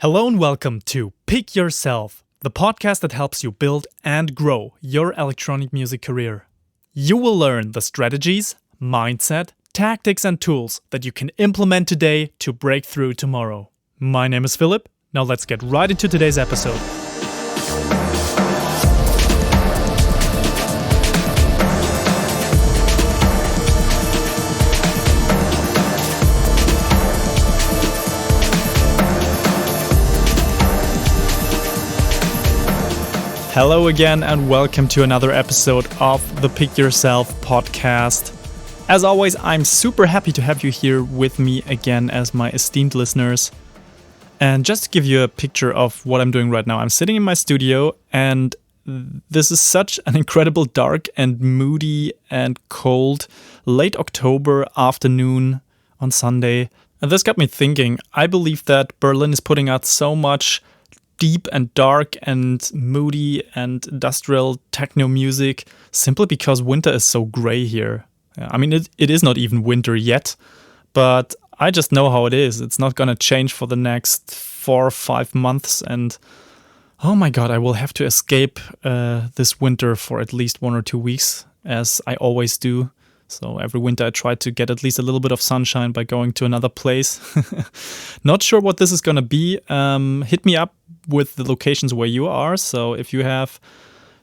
Hello and welcome to Pick Yourself, the podcast that helps you build and grow your electronic music career. You will learn the strategies, mindset, tactics, and tools that you can implement today to break through tomorrow. My name is Philip. Now let's get right into today's episode. Hello again and welcome to another episode of the Pick Yourself podcast. As always, I'm super happy to have you here with me again as my esteemed listeners. And just to give you a picture of what I'm doing right now, I'm sitting in my studio and this is such an incredible dark and moody and cold late October afternoon on Sunday. And this got me thinking, I believe that Berlin is putting out so much deep and dark and moody and industrial techno music simply because winter is so gray here. I mean, it is not even winter yet, but I just know how it is. It's not going to change for the next 4 or 5 months. And oh my God, I will have to escape this winter for at least 1 or 2 weeks, as I always do. So every winter I try to get at least a little bit of sunshine by going to another place. Not sure what this is going to be. Hit me up with the locations where you are. So if you have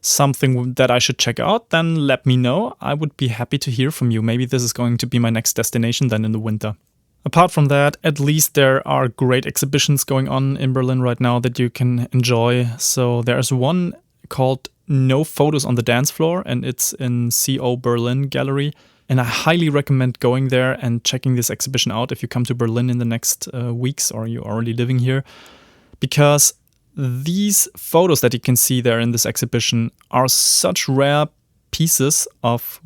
something that I should check out, then let me know. I would be happy to hear from you. Maybe this is going to be my next destination then in the winter. Apart from that, at least there are great exhibitions going on in Berlin right now that you can enjoy. So there's one called No Photos on the Dance Floor, and it's in CO Berlin Gallery. And I highly recommend going there and checking this exhibition out if you come to Berlin in the next weeks or you're already living here. Because these photos that you can see there in this exhibition are such rare pieces of,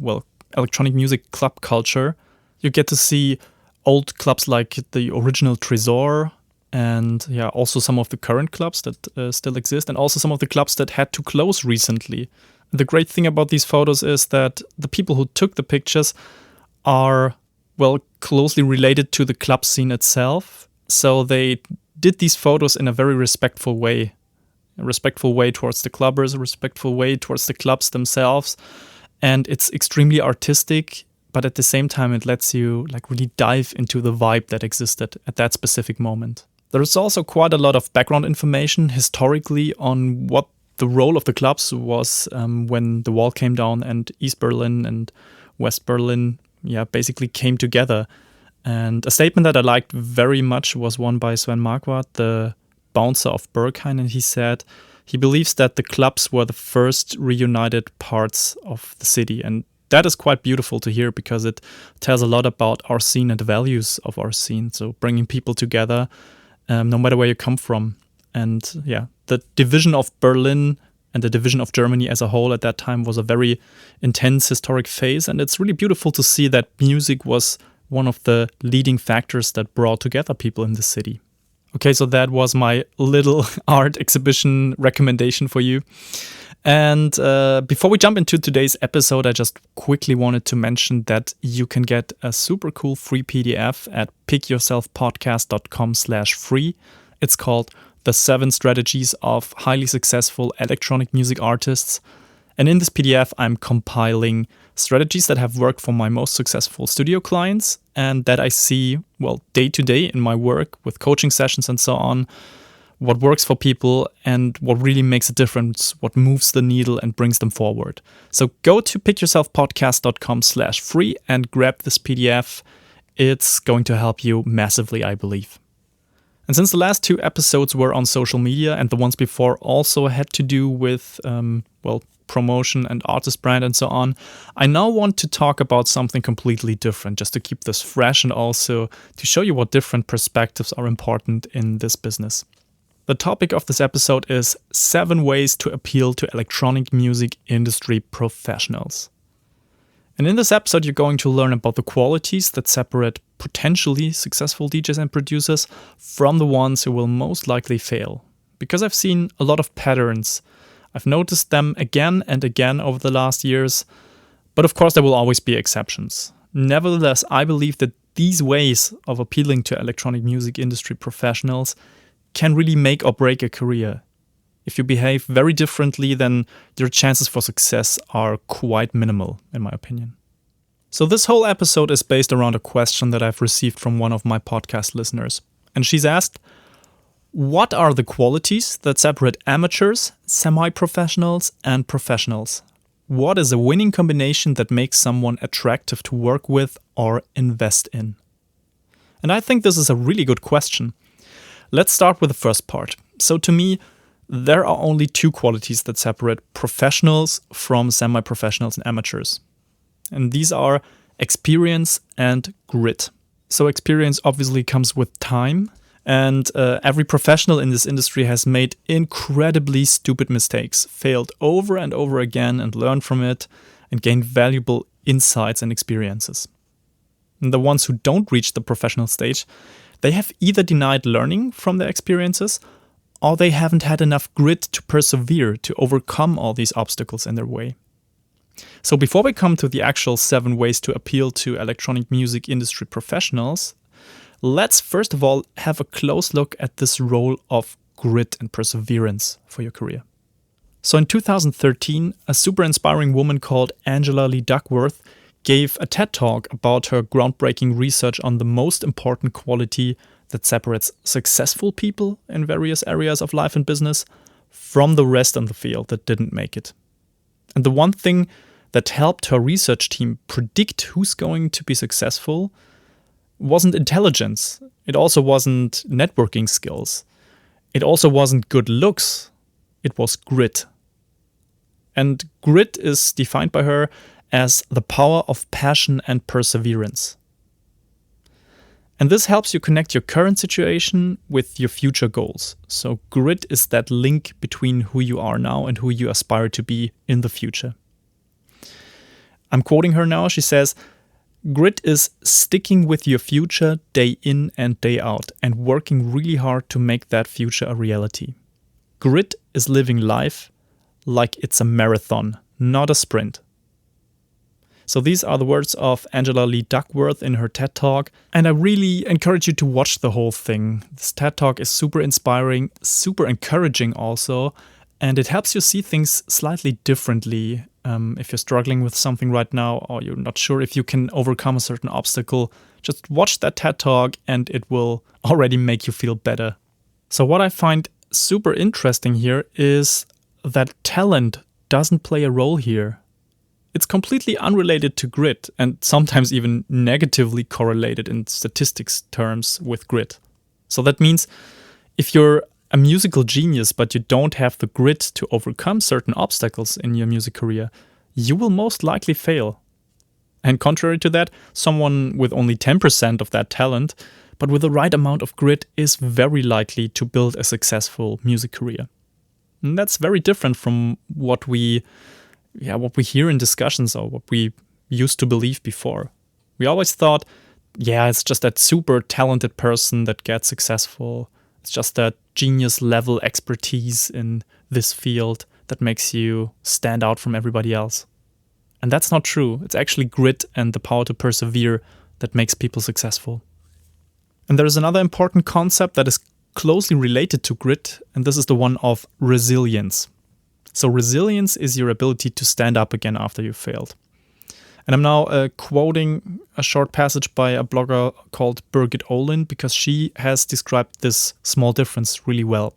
electronic music club culture. You get to see old clubs like the original Tresor and also some of the current clubs that still exist and also some of the clubs that had to close recently. The great thing about these photos is that the people who took the pictures are, closely related to the club scene itself. So they did these photos in a very respectful way towards the clubbers, a respectful way towards the clubs themselves. And it's extremely artistic, but at the same time, it lets you really dive into the vibe that existed at that specific moment. There's also quite a lot of background information historically on what the role of the clubs was when the wall came down and East Berlin and West Berlin basically came together. And a statement that I liked very much was one by Sven Marquardt, the bouncer of Berghain, and he said he believes that the clubs were the first reunited parts of the city. And that is quite beautiful to hear because it tells a lot about our scene and the values of our scene. So bringing people together, no matter where you come from. And the division of Berlin and the division of Germany as a whole at that time was a very intense historic phase. And it's really beautiful to see that music was one of the leading factors that brought together people in the city. Okay, so that was my little art exhibition recommendation for you. And before we jump into today's episode, I just quickly wanted to mention that you can get a super cool free PDF at pickyourselfpodcast.com/free. It's called The 7 Strategies of Highly Successful Electronic Music Artists. And in this PDF, I'm compiling strategies that have worked for my most successful studio clients and that I see, day to day in my work with coaching sessions and so on, what works for people and what really makes a difference, what moves the needle and brings them forward. So go to pickyourselfpodcast.com/free and grab this PDF. It's going to help you massively, I believe. And since the last 2 episodes were on social media and the ones before also had to do with, promotion and artist brand and so on, I now want to talk about something completely different just to keep this fresh and also to show you what different perspectives are important in this business. The topic of this episode is 7 ways to appeal to electronic music industry professionals. And in this episode, you're going to learn about the qualities that separate potentially successful DJs and producers from the ones who will most likely fail. Because I've seen a lot of patterns. I've noticed them again and again over the last years, but of course there will always be exceptions. Nevertheless, I believe that these ways of appealing to electronic music industry professionals can really make or break a career. If you behave very differently, then your chances for success are quite minimal, in my opinion. So this whole episode is based around a question that I've received from one of my podcast listeners. And she's asked, what are the qualities that separate amateurs, semi-professionals, and professionals? What is a winning combination that makes someone attractive to work with or invest in? And I think this is a really good question. Let's start with the first part. So to me, there are only two qualities that separate professionals from semi-professionals and amateurs. And these are experience and grit. So experience obviously comes with time. And every professional in this industry has made incredibly stupid mistakes, failed over and over again and learned from it and gained valuable insights and experiences. And the ones who don't reach the professional stage, they have either denied learning from their experiences or they haven't had enough grit to persevere to overcome all these obstacles in their way. So before we come to the actual 7 ways to appeal to electronic music industry professionals, let's first of all have a close look at this role of grit and perseverance for your career. So in 2013, a super inspiring woman called Angela Lee Duckworth gave a TED Talk about her groundbreaking research on the most important quality that separates successful people in various areas of life and business from the rest in the field that didn't make it. And the one thing that helped her research team predict who's going to be successful wasn't intelligence. It also wasn't networking skills. It also wasn't good looks. It was grit. And grit is defined by her as the power of passion and perseverance. And this helps you connect your current situation with your future goals. So grit is that link between who you are now and who you aspire to be in the future. I'm quoting her now. She says, "Grit is sticking with your future day in and day out and working really hard to make that future a reality. Grit is living life like it's a marathon, not a sprint." So these are the words of Angela Lee Duckworth in her TED Talk, and I really encourage you to watch the whole thing. This TED Talk is super inspiring, super encouraging also, and it helps you see things slightly differently. If you're struggling with something right now or you're not sure if you can overcome a certain obstacle, just watch that TED Talk and it will already make you feel better. So what I find super interesting here is that talent doesn't play a role here. It's completely unrelated to grit and sometimes even negatively correlated in statistics terms with grit. So that means if you're a musical genius, but you don't have the grit to overcome certain obstacles in your music career, you will most likely fail. And contrary to that, someone with only 10% of that talent, but with the right amount of grit, is very likely to build a successful music career. And that's very different from what we hear in discussions or what we used to believe before. We always thought, it's just that super talented person that gets successful. It's just that genius level expertise in this field that makes you stand out from everybody else. And that's not true. It's actually grit and the power to persevere that makes people successful. And there is another important concept that is closely related to grit, and this is the one of resilience. So resilience is your ability to stand up again after you've failed. And I'm now quoting a short passage by a blogger called Birgit Olin because she has described this small difference really well.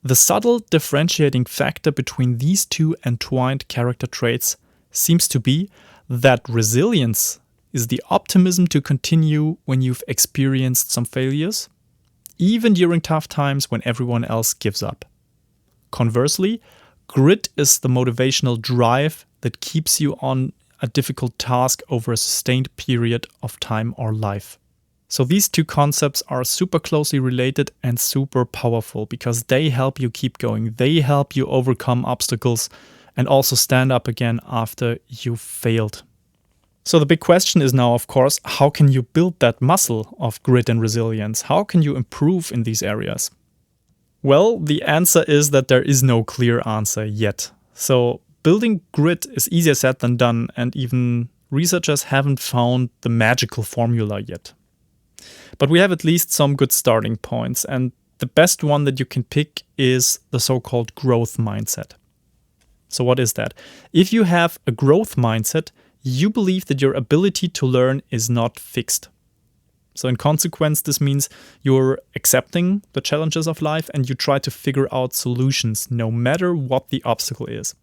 The subtle differentiating factor between these two entwined character traits seems to be that resilience is the optimism to continue when you've experienced some failures, even during tough times when everyone else gives up. Conversely, grit is the motivational drive that keeps you on a difficult task over a sustained period of time or life. So these two concepts are super closely related and super powerful because they help you keep going. They help you overcome obstacles and also stand up again after you've failed. So the big question is now, of course, how can you build that muscle of grit and resilience? How can you improve in these areas? Well, the answer is that there is no clear answer yet. So building grit is easier said than done, and even researchers haven't found the magical formula yet. But we have at least some good starting points, and The best one that you can pick is the so-called growth mindset. So what is that? If you have a growth mindset, you believe that your ability to learn is not fixed. So in consequence, this means you're accepting the challenges of life and you try to figure out solutions no matter what the obstacle is.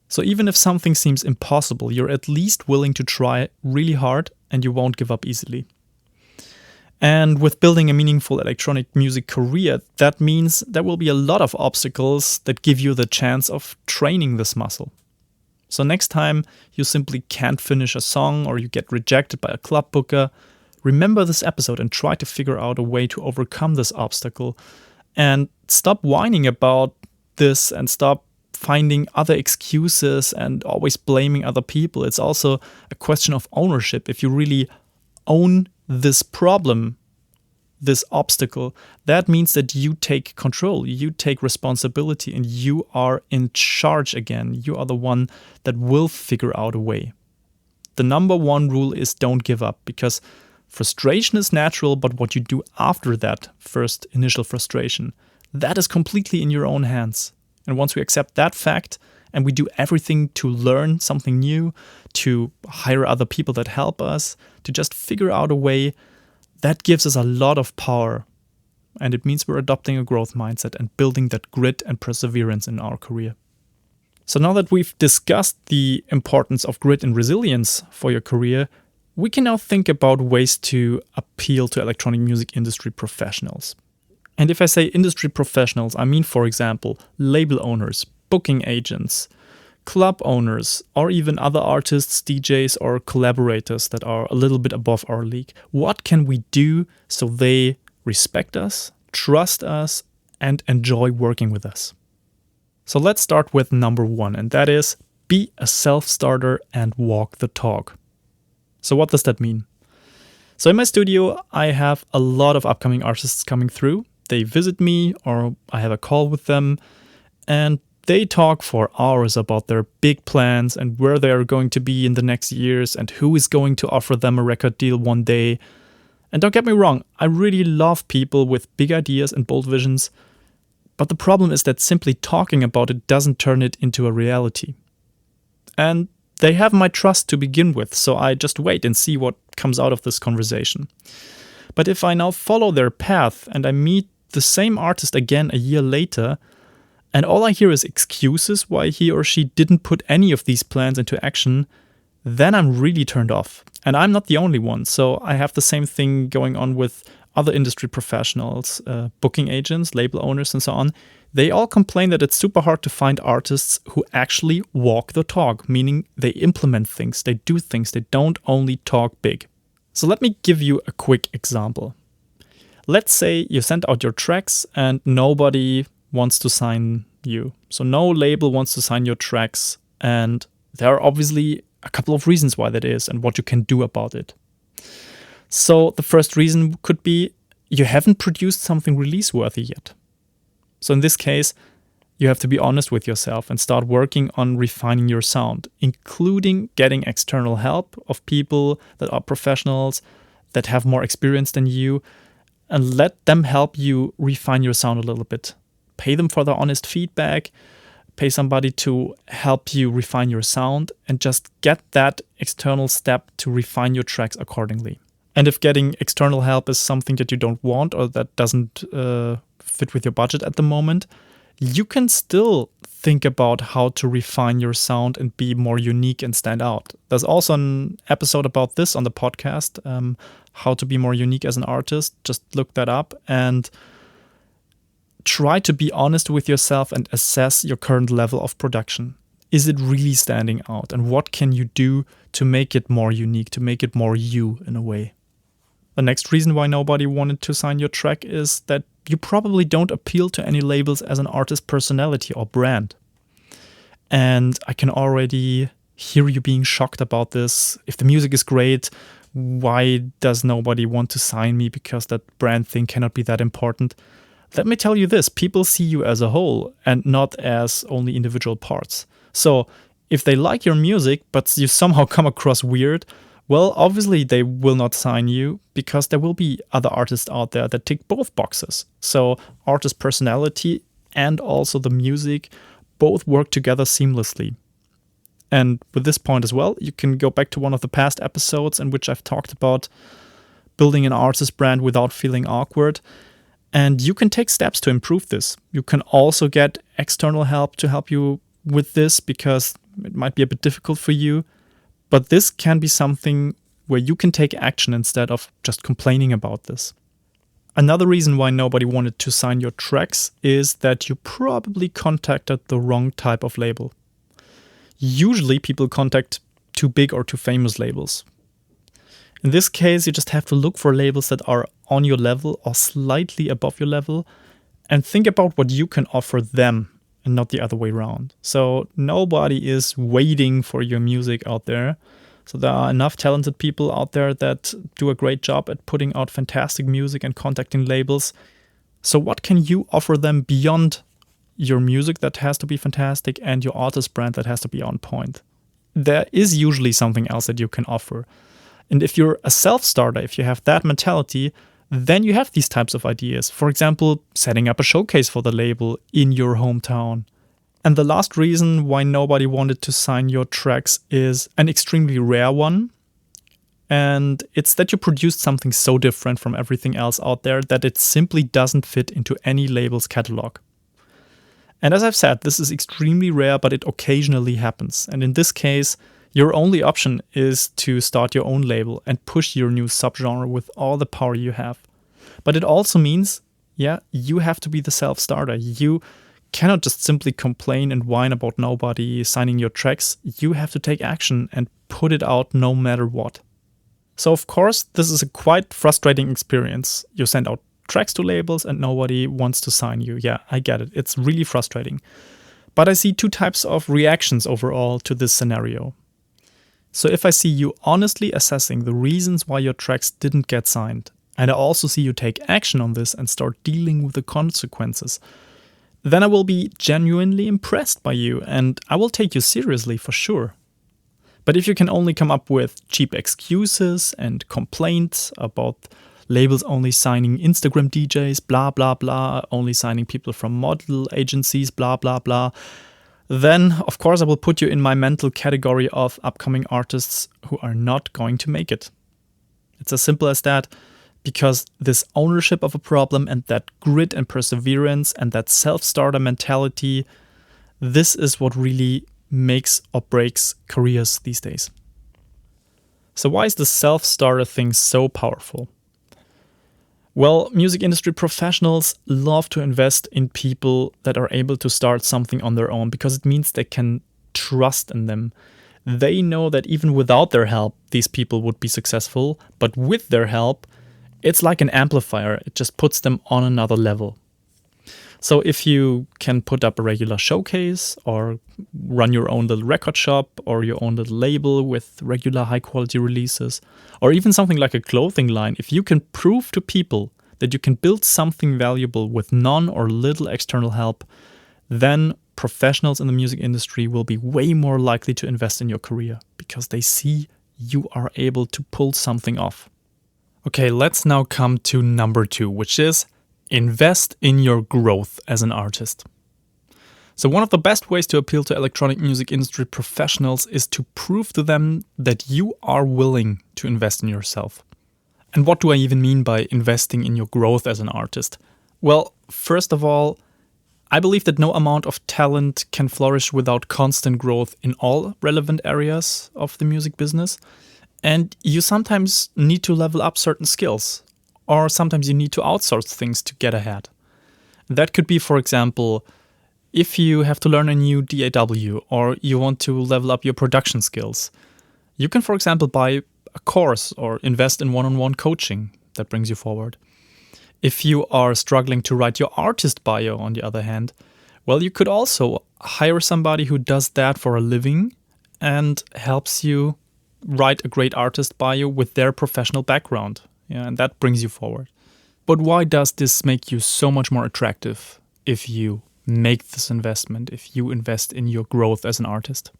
So even if something seems impossible, you're at least willing to try really hard and you won't give up easily. And with building a meaningful electronic music career, that means there will be a lot of obstacles that give you the chance of training this muscle. So next time you simply can't finish a song or you get rejected by a club booker, remember this episode and try to figure out a way to overcome this obstacle. And stop whining about this and stop finding other excuses and always blaming other people. It's also a question of ownership. If you really own this problem, this obstacle, that means that you take control, you take responsibility, and you are in charge again. You are the one that will figure out a way. The number one rule is don't give up, because frustration is natural, but what you do after that first initial frustration, that is completely in your own hands. And once we accept that fact and we do everything to learn something new, to hire other people that help us, to just figure out a way, that gives us a lot of power. And it means we're adopting a growth mindset and building that grit and perseverance in our career. So now that we've discussed the importance of grit and resilience for your career, we can now think about ways to appeal to electronic music industry professionals. And if I say industry professionals, I mean, for example, label owners, booking agents, club owners, or even other artists, DJs, or collaborators that are a little bit above our league. What can we do so they respect us, trust us, and enjoy working with us? So let's start with number one, and that is be a self-starter and walk the talk. So what does that mean? So in my studio, I have a lot of upcoming artists coming through. They visit me or I have a call with them, and they talk for hours about their big plans and where they are going to be in the next years and who is going to offer them a record deal one day. And don't get me wrong, I really love people with big ideas and bold visions, but the problem is that simply talking about it doesn't turn it into a reality. And they have my trust to begin with, so I just wait and see what comes out of this conversation. But if I now follow their path and I meet the same artist again a year later, and all I hear is excuses why he or she didn't put any of these plans into action, then I'm really turned off. And I'm not the only one, so I have the same thing going on with other industry professionals, booking agents, label owners, and so on. They all complain that it's super hard to find artists who actually walk the talk, meaning they implement things, they do things, they don't only talk big. So let me give you a quick example. Let's say you send out your tracks and nobody wants to sign you. So no label wants to sign your tracks, and there are obviously a couple of reasons why that is and what you can do about it. So the first reason could be you haven't produced something release-worthy yet. So in this case, you have to be honest with yourself and start working on refining your sound, including getting external help of people that are professionals, that have more experience than you, and let them help you refine your sound a little bit. Pay them for their honest feedback, pay somebody to help you refine your sound, and just get that external step to refine your tracks accordingly. And if getting external help is something that you don't want or that doesn't fit with your budget at the moment, you can still think about how to refine your sound and be more unique and stand out. There's also an episode about this on the podcast, how to be more unique as an artist. Just look that up and try to be honest with yourself and assess your current level of production. Is it really standing out? And what can you do to make it more unique, to make it more you in a way? The next reason why nobody wanted to sign your track is that you probably don't appeal to any labels as an artist personality or brand. And I can already hear you being shocked about this. If the music is great, why does nobody want to sign me? Because that brand thing cannot be that important. Let me tell you this, people see you as a whole and not as only individual parts. So if they like your music, but you somehow come across weird, Well, obviously they will not sign you because there will be other artists out there that tick both boxes. So artist personality and also the music both work together seamlessly. And with this point as well, you can go back to one of the past episodes in which I've talked about building an artist brand without feeling awkward. And you can take steps to improve this. You can also get external help to help you with this because it might be a bit difficult for you. But this can be something where you can take action instead of just complaining about this. Another reason why nobody wanted to sign your tracks is that you probably contacted the wrong type of label. Usually people contact too big or too famous labels. In this case, you just have to look for labels that are on your level or slightly above your level and think about what you can offer them and not the other way around. So nobody is waiting for your music out there. So there are enough talented people out there that do a great job at putting out fantastic music and contacting labels. So what can you offer them beyond your music that has to be fantastic and your artist brand that has to be on point? There is usually something else that you can offer. And if you're a self-starter, if you have that mentality, then you have these types of ideas. For example, setting up a showcase for the label in your hometown. And the last reason why nobody wanted to sign your tracks is an extremely rare one. And it's that you produced something so different from everything else out there that it simply doesn't fit into any label's catalog. And as I've said, this is extremely rare, but it occasionally happens. And in this case, your only option is to start your own label and push your new subgenre with all the power you have. But it also means, you have to be the self-starter. You cannot just simply complain and whine about nobody signing your tracks. You have to take action and put it out no matter what. So of course, this is a quite frustrating experience. You send out tracks to labels and nobody wants to sign you. Yeah, I get it. It's really frustrating. But I see two types of reactions overall to this scenario. So if I see you honestly assessing the reasons why your tracks didn't get signed, and I also see you take action on this and start dealing with the consequences, then I will be genuinely impressed by you and I will take you seriously for sure. But if you can only come up with cheap excuses and complaints about labels only signing Instagram DJs, blah, blah, blah, only signing people from model agencies, blah, blah, blah, then of course I will put you in my mental category of upcoming artists who are not going to make it. It's as simple as that, because this ownership of a problem and that grit and perseverance and that self-starter mentality, this is what really makes or breaks careers these days. So why is the self-starter thing so powerful? Well, music industry professionals love to invest in people that are able to start something on their own because it means they can trust in them. They know that even without their help, these people would be successful, but with their help, it's like an amplifier. It just puts them on another level. So if you can put up a regular showcase or run your own little record shop or your own little label with regular high quality releases, or even something like a clothing line, if you can prove to people that you can build something valuable with none or little external help, then professionals in the music industry will be way more likely to invest in your career because they see you are able to pull something off. Okay, let's now come to number 2, which is invest in your growth as an artist. So one of the best ways to appeal to electronic music industry professionals is to prove to them that you are willing to invest in yourself. And what do I even mean by investing in your growth as an artist? Well, first of all, I believe that no amount of talent can flourish without constant growth in all relevant areas of the music business. And you sometimes need to level up certain skills, or sometimes you need to outsource things to get ahead. That could be, for example, if you have to learn a new DAW or you want to level up your production skills. You can, for example, buy a course or invest in one-on-one coaching that brings you forward. If you are struggling to write your artist bio, on the other hand, well, you could also hire somebody who does that for a living and helps you write a great artist bio with their professional background. Yeah, and that brings you forward. But why does this make you so much more attractive if you make this investment, if you invest in your growth as an artist?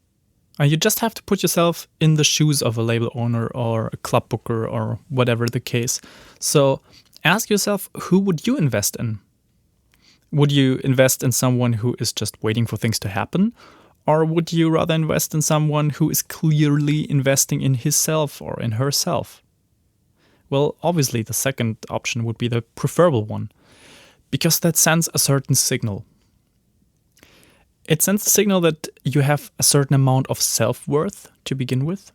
You just have to put yourself in the shoes of a label owner or a club booker or whatever the case. So ask yourself, who would you invest in? Would you invest in someone who is just waiting for things to happen? Or would you rather invest in someone who is clearly investing in himself or in herself? Well, obviously the second option would be the preferable one, because that sends a certain signal. It sends a signal that you have a certain amount of self-worth to begin with,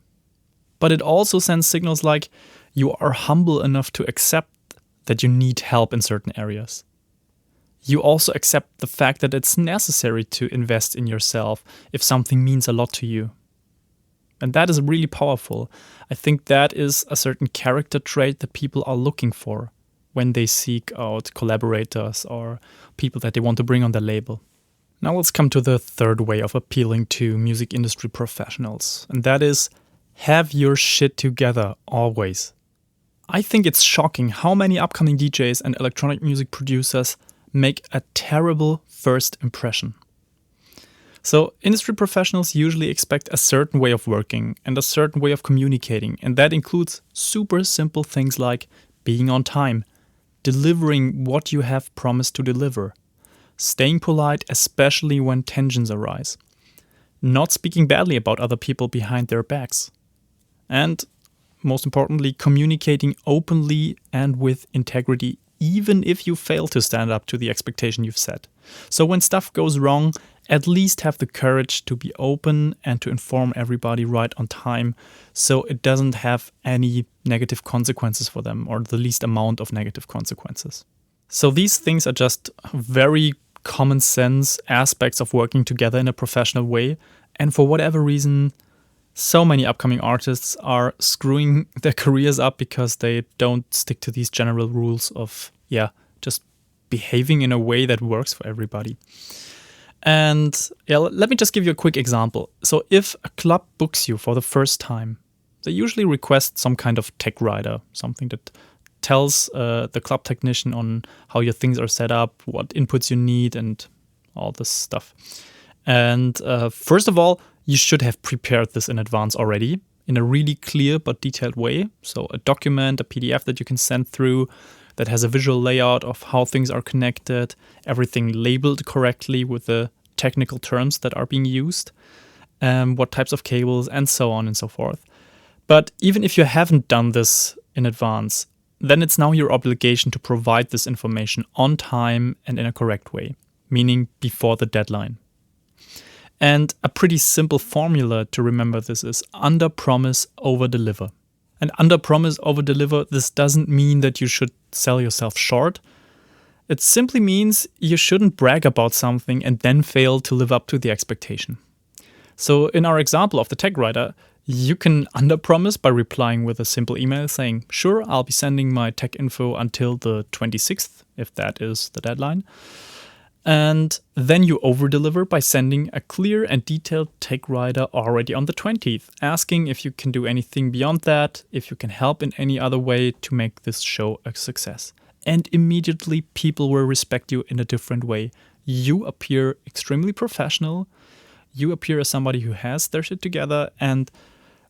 but it also sends signals like you are humble enough to accept that you need help in certain areas. You also accept the fact that it's necessary to invest in yourself if something means a lot to you. And that is really powerful. I think that is a certain character trait that people are looking for when they seek out collaborators or people that they want to bring on their label. Now let's come to the third way of appealing to music industry professionals, and that is have your shit together always. I think it's shocking how many upcoming DJs and electronic music producers make a terrible first impression. So industry professionals usually expect a certain way of working and a certain way of communicating, and that includes super simple things like being on time, delivering what you have promised to deliver, staying polite especially when tensions arise, not speaking badly about other people behind their backs, and most importantly, communicating openly and with integrity even if you fail to stand up to the expectation you've set. So when stuff goes wrong, at least have the courage to be open and to inform everybody right on time so it doesn't have any negative consequences for them or the least amount of negative consequences. So these things are just very common sense aspects of working together in a professional way. And for whatever reason, so many upcoming artists are screwing their careers up because they don't stick to these general rules of, just behaving in a way that works for everybody. And let me just give you a quick example. So if a club books you for the first time, they usually request some kind of tech writer, something that tells the club technician on how your things are set up, what inputs you need, and all this stuff. And first of all, you should have prepared this in advance already in a really clear but detailed way. So a document, a PDF that you can send through that has a visual layout of how things are connected, everything labeled correctly with the technical terms that are being used, what types of cables, and so on and so forth. But even if you haven't done this in advance, then it's now your obligation to provide this information on time and in a correct way, meaning before the deadline. And a pretty simple formula to remember this is under promise, over deliver. And under promise, over deliver, this doesn't mean that you should sell yourself short. It simply means you shouldn't brag about something and then fail to live up to the expectation. So in our example of the tech writer, you can under promise by replying with a simple email saying, sure, I'll be sending my tech info until the 26th, if that is the deadline. And then you over-deliver by sending a clear and detailed tech writer already on the 20th, asking if you can do anything beyond that, if you can help in any other way to make this show a success. And immediately people will respect you in a different way. You appear extremely professional, you appear as somebody who has their shit together, and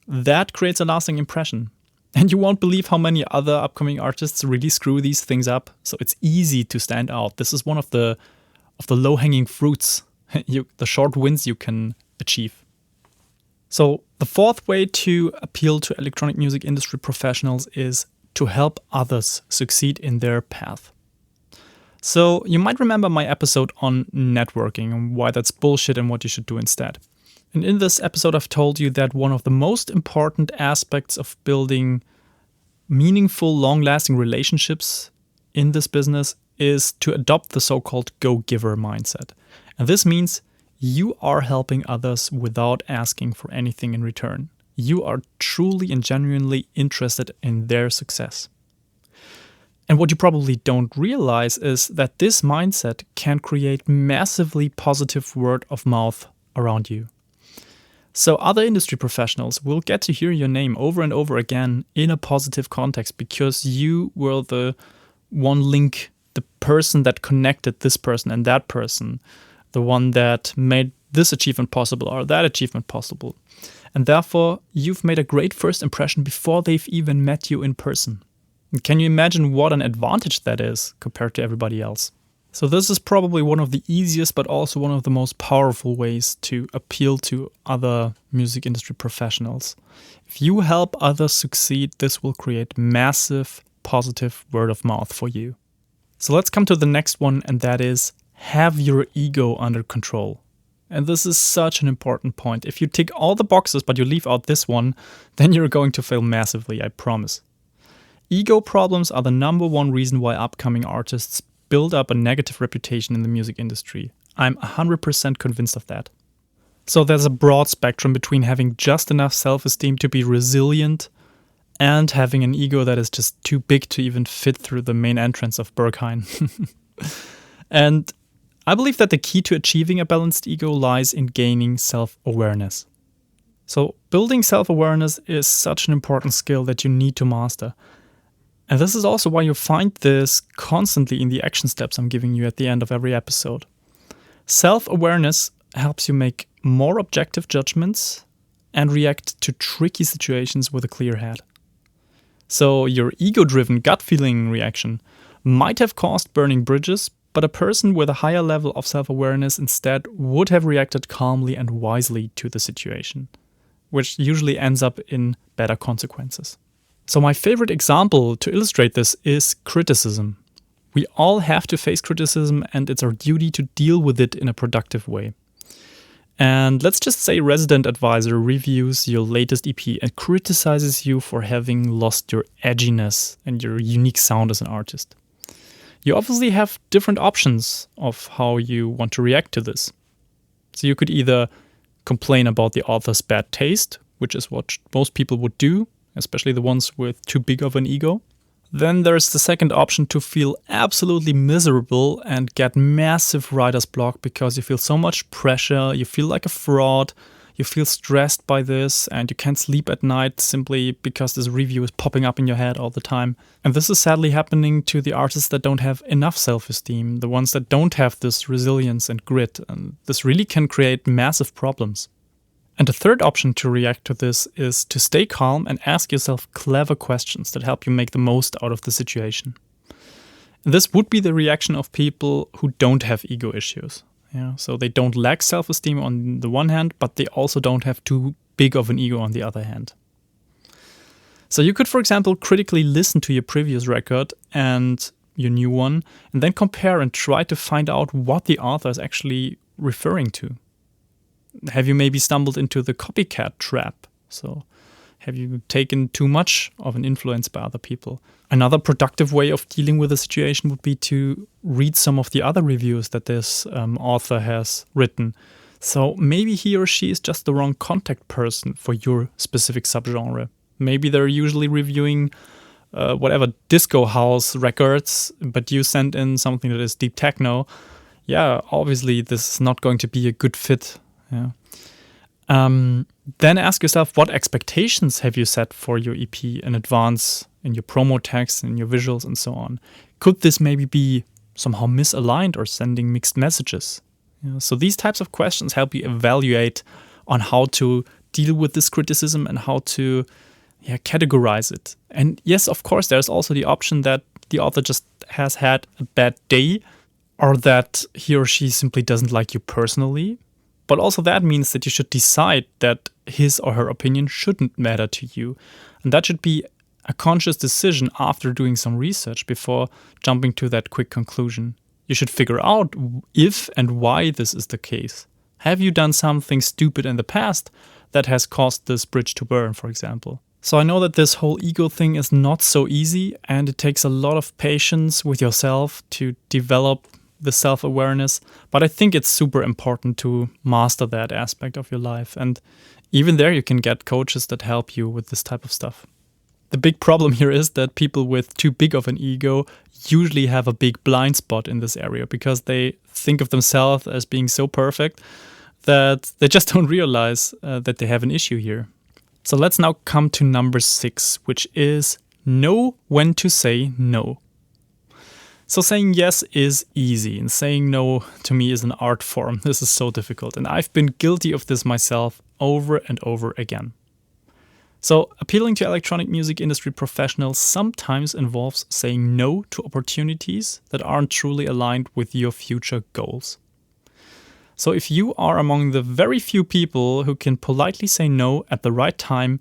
that creates a lasting impression. And you won't believe how many other upcoming artists really screw these things up. So it's easy to stand out. This is one of the low-hanging fruits, the short wins you can achieve. So the fourth way to appeal to electronic music industry professionals is to help others succeed in their path. So you might remember my episode on networking and why that's bullshit and what you should do instead. And in this episode, I've told you that one of the most important aspects of building meaningful, long-lasting relationships in this business is to adopt the so-called go-giver mindset. And this means you are helping others without asking for anything in return. You are truly and genuinely interested in their success. And what you probably don't realize is that this mindset can create massively positive word of mouth around you. So other industry professionals will get to hear your name over and over again in a positive context because you were the one link, the person that connected this person and that person, the one that made this achievement possible or that achievement possible. And therefore, you've made a great first impression before they've even met you in person. And can you imagine what an advantage that is compared to everybody else? So this is probably one of the easiest, but also one of the most powerful ways to appeal to other music industry professionals. If you help others succeed, this will create massive positive word of mouth for you. So let's come to the next one, and that is have your ego under control. And this is such an important point. If you tick all the boxes, but you leave out this one, then you're going to fail massively, I promise. Ego problems are the number one reason why upcoming artists build up a negative reputation in the music industry. I'm 100% convinced of that. So there's a broad spectrum between having just enough self-esteem to be resilient and having an ego that is just too big to even fit through the main entrance of Berghain. And I believe that the key to achieving a balanced ego lies in gaining self-awareness. So building self-awareness is such an important skill that you need to master. And this is also why you find this constantly in the action steps I'm giving you at the end of every episode. Self-awareness helps you make more objective judgments and react to tricky situations with a clear head. So your ego-driven gut feeling reaction might have caused burning bridges, but a person with a higher level of self-awareness instead would have reacted calmly and wisely to the situation, which usually ends up in better consequences. So my favorite example to illustrate this is criticism. We all have to face criticism, and it's our duty to deal with it in a productive way. And let's just say Resident Advisor reviews your latest EP and criticizes you for having lost your edginess and your unique sound as an artist. You obviously have different options of how you want to react to this. So you could either complain about the author's bad taste, which is what most people would do, especially the ones with too big of an ego. Then there's the second option to feel absolutely miserable and get massive writer's block because you feel so much pressure, you feel like a fraud, you feel stressed by this, and you can't sleep at night simply because this review is popping up in your head all the time. And this is sadly happening to the artists that don't have enough self-esteem, the ones that don't have this resilience and grit, and this really can create massive problems. And the third option to react to this is to stay calm and ask yourself clever questions that help you make the most out of the situation. And this would be the reaction of people who don't have ego issues. So they don't lack self-esteem on the one hand, but they also don't have too big of an ego on the other hand. So you could, for example, critically listen to your previous record and your new one, and then compare and try to find out what the author is actually referring to. Have you maybe stumbled into the copycat trap? So have you taken too much of an influence by other people? Another productive way of dealing with the situation would be to read some of the other reviews that this author has written. So maybe he or she is just the wrong contact person for your specific subgenre. Maybe they're usually reviewing whatever disco house records, but you send in something that is deep techno. Yeah, obviously this is not going to be a good fit. Yeah. Then ask yourself, what expectations have you set for your EP in advance, in your promo text, in your visuals, and so on? Could this maybe be somehow misaligned or sending mixed messages? So these types of questions help you evaluate on how to deal with this criticism and how to categorize it. And yes, of course, there's also the option that the author just has had a bad day, or that he or she simply doesn't like you personally. But also that means that you should decide that his or her opinion shouldn't matter to you. And that should be a conscious decision after doing some research before jumping to that quick conclusion. You should figure out if and why this is the case. Have you done something stupid in the past that has caused this bridge to burn, for example? So I know that this whole ego thing is not so easy, and it takes a lot of patience with yourself to develop the self-awareness, but I think it's super important to master that aspect of your life. And even there you can get coaches that help you with this type of stuff. The big problem here is that people with too big of an ego usually have a big blind spot in this area because they think of themselves as being so perfect that they just don't realize that they have an issue here. So let's now come to number 6, which is know when to say no. So saying yes is easy, and saying no to me is an art form. This is so difficult, and I've been guilty of this myself over and over again. So appealing to electronic music industry professionals sometimes involves saying no to opportunities that aren't truly aligned with your future goals. So if you are among the very few people who can politely say no at the right time,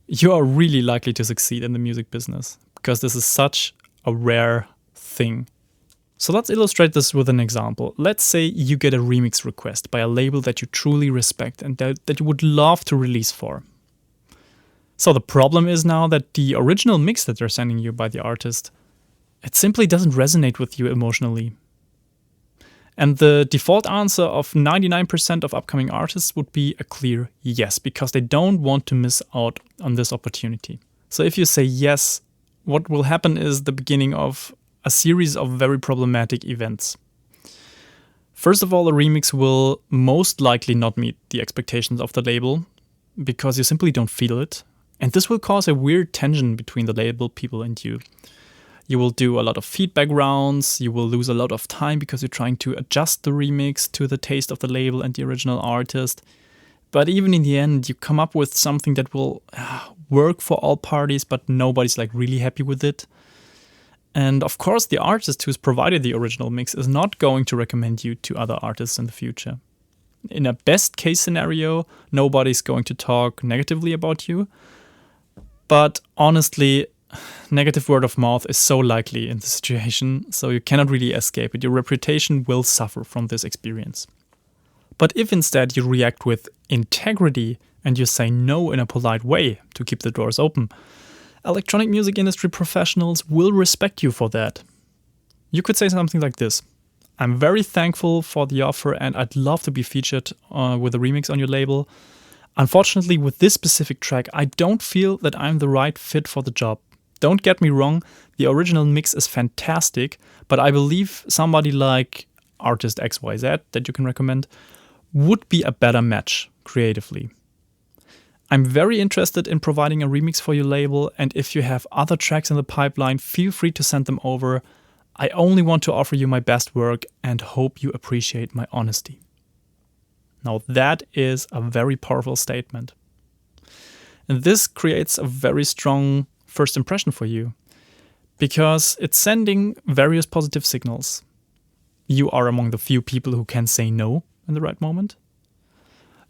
you are really likely to succeed in the music business, because this is such a rare thing. So let's illustrate this with an example. Let's say you get a remix request by a label that you truly respect and that you would love to release for. So the problem is now that the original mix that they're sending you by the artist, it simply doesn't resonate with you emotionally. And the default answer of 99% of upcoming artists would be a clear yes, because they don't want to miss out on this opportunity. So if you say yes, what will happen is the beginning of a series of very problematic events. First of all, the remix will most likely not meet the expectations of the label because you simply don't feel it. And this will cause a weird tension between the label people and you. You will do a lot of feedback rounds, you will lose a lot of time because you're trying to adjust the remix to the taste of the label and the original artist. But even in the end, you come up with something that will work for all parties, but nobody's like really happy with it. And of course, the artist who's provided the original mix is not going to recommend you to other artists in the future. In a best case scenario, nobody's going to talk negatively about you. But honestly, negative word of mouth is so likely in this situation, so you cannot really escape it. Your reputation will suffer from this experience. But if instead you react with integrity and you say no in a polite way to keep the doors open, electronic music industry professionals will respect you for that. You could say something like this: I'm very thankful for the offer and I'd love to be featured with a remix on your label. Unfortunately, with this specific track, I don't feel that I'm the right fit for the job. Don't get me wrong, the original mix is fantastic, but I believe somebody like artist XYZ that you can recommend would be a better match creatively. I'm very interested in providing a remix for your label, and if you have other tracks in the pipeline, feel free to send them over. I only want to offer you my best work and hope you appreciate my honesty. Now that is a very powerful statement. And this creates a very strong first impression for you, because it's sending various positive signals. You are among the few people who can say no in the right moment.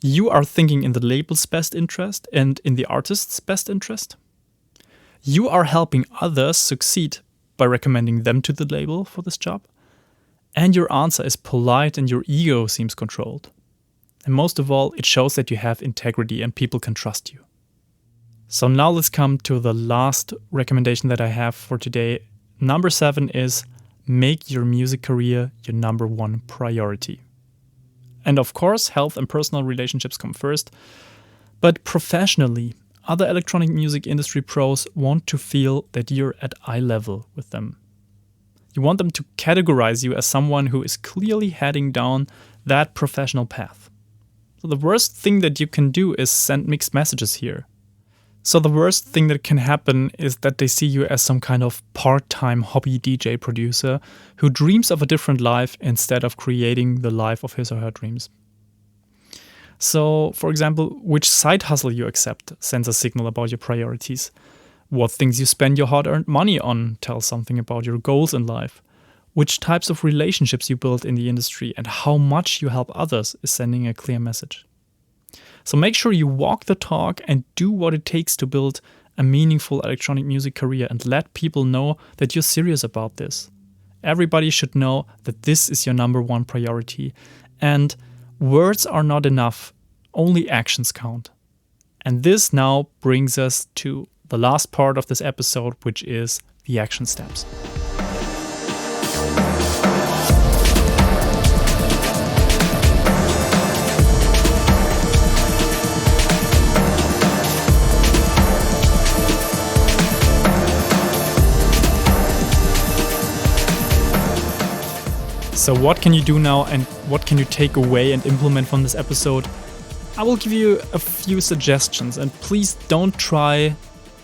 You are thinking in the label's best interest and in the artist's best interest. You are helping others succeed by recommending them to the label for this job. And your answer is polite and your ego seems controlled. And most of all, it shows that you have integrity and people can trust you. So now let's come to the last recommendation that I have for today. Number 7 is make your music career your number one priority. And of course, health and personal relationships come first. But professionally, other electronic music industry pros want to feel that you're at eye level with them. You want them to categorize you as someone who is clearly heading down that professional path. So the worst thing that you can do is send mixed messages here. So the worst thing that can happen is that they see you as some kind of part-time hobby DJ producer who dreams of a different life instead of creating the life of his or her dreams. So, for example, which side hustle you accept sends a signal about your priorities. What things you spend your hard-earned money on tells something about your goals in life. Which types of relationships you build in the industry and how much you help others is sending a clear message. So make sure you walk the talk and do what it takes to build a meaningful electronic music career and let people know that you're serious about this. Everybody should know that this is your number one priority. And words are not enough, only actions count. And this now brings us to the last part of this episode, which is the action steps. So what can you do now and what can you take away and implement from this episode? I will give you a few suggestions, and please don't try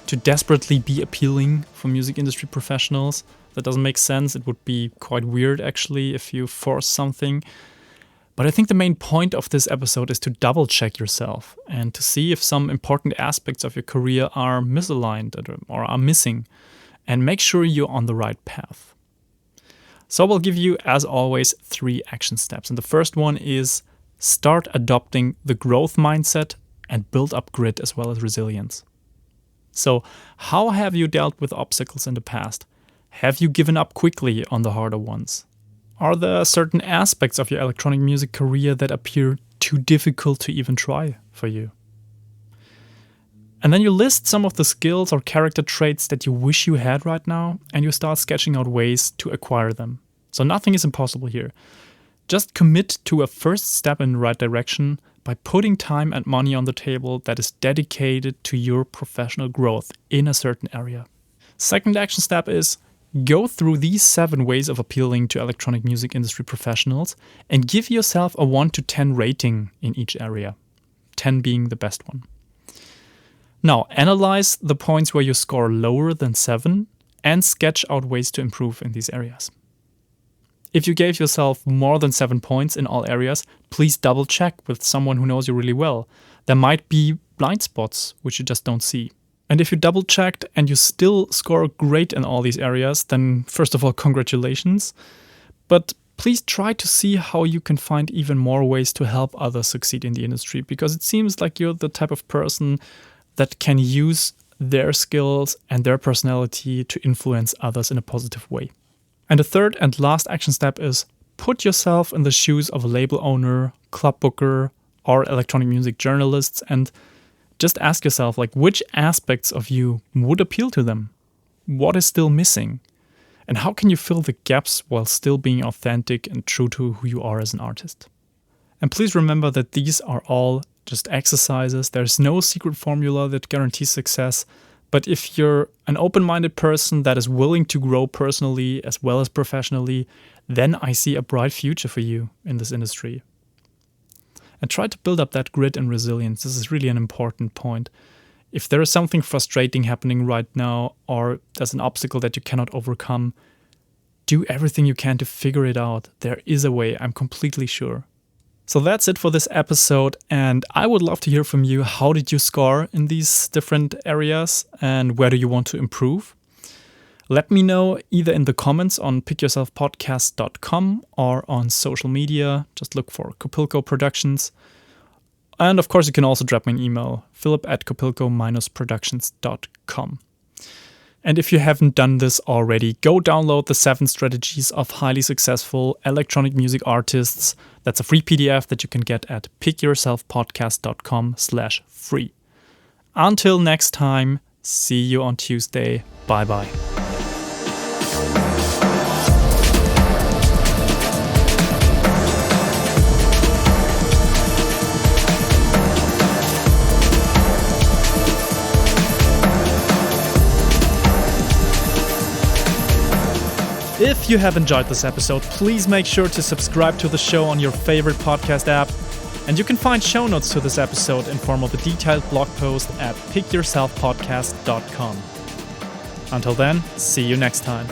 to desperately be appealing for music industry professionals. That doesn't make sense. It would be quite weird, actually, if you force something. But I think the main point of this episode is to double check yourself and to see if some important aspects of your career are misaligned or are missing, and make sure you're on the right path. So I will give you, as always, 3 action steps. And the first one is start adopting the growth mindset and build up grit as well as resilience. So how have you dealt with obstacles in the past? Have you given up quickly on the harder ones? Are there certain aspects of your electronic music career that appear too difficult to even try for you? And then you list some of the skills or character traits that you wish you had right now, and you start sketching out ways to acquire them. So nothing is impossible here. Just commit to a first step in the right direction by putting time and money on the table that is dedicated to your professional growth in a certain area. Second action step is go through these 7 ways of appealing to electronic music industry professionals and give yourself a 1 to 10 rating in each area, 10 being the best one. Now, analyze the points where you score lower than 7 and sketch out ways to improve in these areas. If you gave yourself more than 7 points in all areas, please double check with someone who knows you really well. There might be blind spots which you just don't see. And if you double checked and you still score great in all these areas, then first of all, congratulations. But please try to see how you can find even more ways to help others succeed in the industry, because it seems like you're the type of person that can use their skills and their personality to influence others in a positive way. And the third and last action step is put yourself in the shoes of a label owner, club booker, or electronic music journalists, and just ask yourself, which aspects of you would appeal to them? What is still missing? And how can you fill the gaps while still being authentic and true to who you are as an artist? And please remember that these are all just exercises. There's no secret formula that guarantees success. But if you're an open-minded person that is willing to grow personally as well as professionally, then I see a bright future for you in this industry. And try to build up that grit and resilience. This is really an important point. If there is something frustrating happening right now, or there's an obstacle that you cannot overcome, do everything you can to figure it out. There is a way, I'm completely sure. So that's it for this episode, and I would love to hear from you. How did you score in these different areas, and where do you want to improve? Let me know either in the comments on pickyourselfpodcast.com or on social media. Just look for Kopilko Productions. And of course, you can also drop me an email, philip@kopilko-productions.com. And if you haven't done this already, go download the 7 strategies of highly successful electronic music artists. That's a free PDF that you can get at pickyourselfpodcast.com/free. Until next time, see you on Tuesday. Bye-bye. If you have enjoyed this episode, please make sure to subscribe to the show on your favorite podcast app. And you can find show notes to this episode in form of a detailed blog post at pickyourselfpodcast.com. Until then, see you next time.